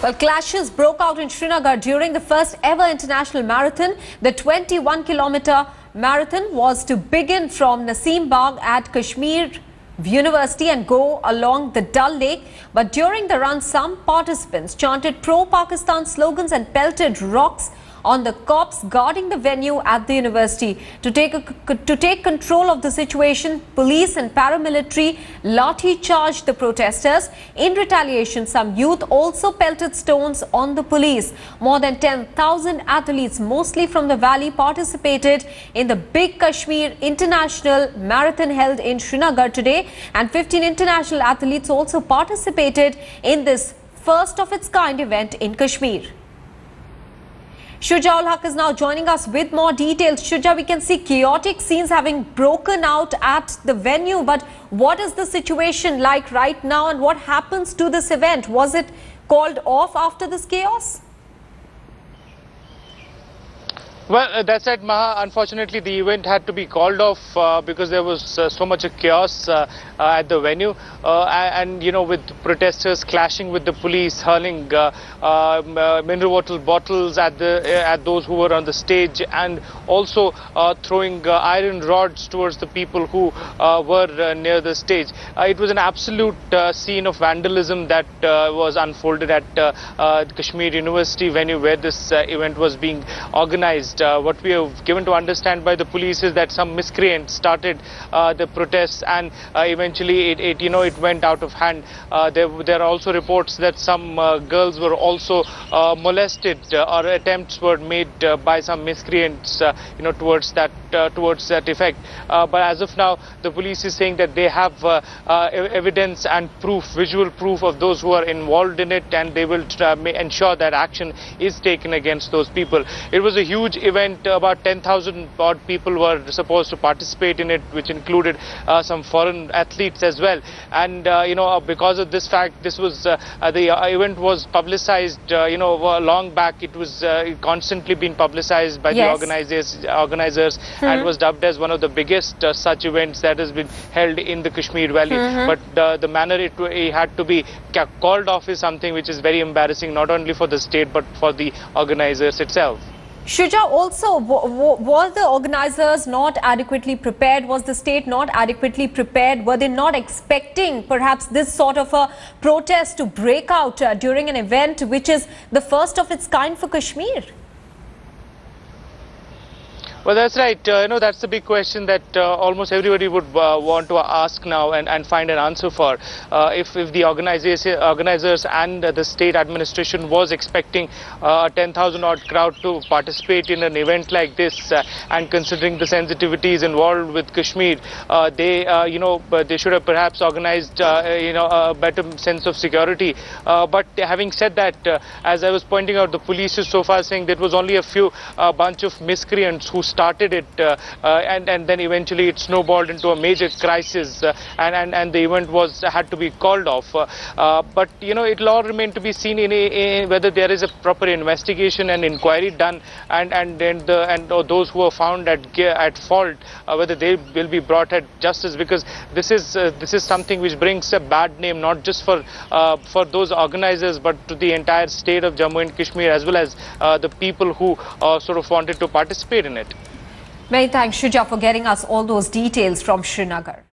Well, clashes broke out in Srinagar during the first ever international marathon. The 21-kilometer marathon was to begin from Naseem Bagh at Kashmir University and go along the Dal Lake. But during the run, some participants chanted pro-Pakistan slogans and pelted rocks on the cops guarding the venue at the university. To take control of the situation, police and paramilitary lathi charged the protesters. In retaliation, some youth also pelted stones on the police. More than 10,000 athletes, mostly from the valley, participated in the big Kashmir International Marathon held in Srinagar today, and 15 international athletes also participated in this first of its kind event in Kashmir. Shuja ul Haq is now joining us with more details. Shuja, we can see chaotic scenes having broken out at the venue, but what is the situation like right now and what happens to this event? Was it called off after this chaos? Well, that's right, Maha. Unfortunately, the event had to be called off because there was so much chaos at the venue, and you know, with protesters clashing with the police, hurling mineral water bottles at those who were on the stage, and also throwing iron rods towards the people who were near the stage. It was an absolute scene of vandalism that was unfolded at Kashmir University venue where this event was being organized. What we have given to understand by the police is that some miscreants started the protests, and eventually it went out of hand. There are also reports that some girls were also molested, or attempts were made by some miscreants towards that effect. But as of now, the police is saying that they have evidence and proof, visual proof of those who are involved in it, and they will ensure that action is taken against those people. It was a huge event. About 10,000 odd people were supposed to participate in it, which included some foreign athletes as well. And because of this fact, this was the event was publicized long back. It was constantly been publicized by the organizers and was dubbed as one of the biggest such events that has been held in the Kashmir Valley. But the manner it had to be called off is something which is very embarrassing, not only for the state but for the organizers itself. Shuja, also, were the organizers not adequately prepared? Was the state not adequately prepared? Were they not expecting perhaps this sort of a protest to break out during an event which is the first of its kind for Kashmir? Well, that's right. That's the big question that almost everybody would want to ask now and find an answer for. If the organizers and the state administration was expecting a 10,000 odd crowd to participate in an event like this, and considering the sensitivities involved with Kashmir, they should have perhaps organized a better sense of security. But having said that, as I was pointing out, the police is so far saying there was only a bunch of miscreants who started it, and then eventually it snowballed into a major crisis, and the event had to be called off. But it'll all remain to be seen in whether there is a proper investigation and inquiry done, and those who are found at fault, whether they will be brought at justice, because this is something which brings a bad name not just for those organizers but to the entire state of Jammu and Kashmir, as well as the people who sort of wanted to participate in it. Many thanks, Shuja, for getting us all those details from Srinagar.